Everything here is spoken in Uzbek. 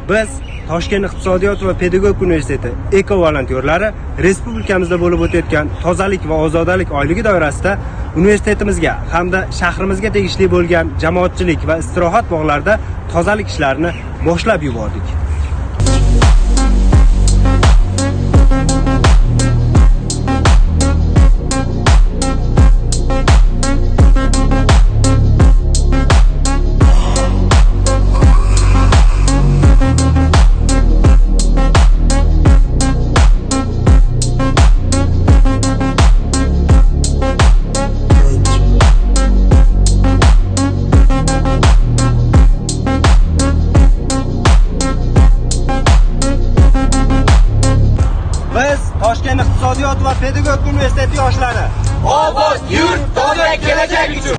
Biz Toshkent iqtisodiyot va pedagogika universiteti eko volontyorlari respublikamizda bo'lib o'tayotgan tozalik va ozodalik oyligi doirasida universitetimizga hamda shahrimizga tegishli bo'lgan jamoatchilik va istirohat bog'larida tozalik ishlarini boshlab yubordik. Biz Toshkent iqtisodiyot va pedagogika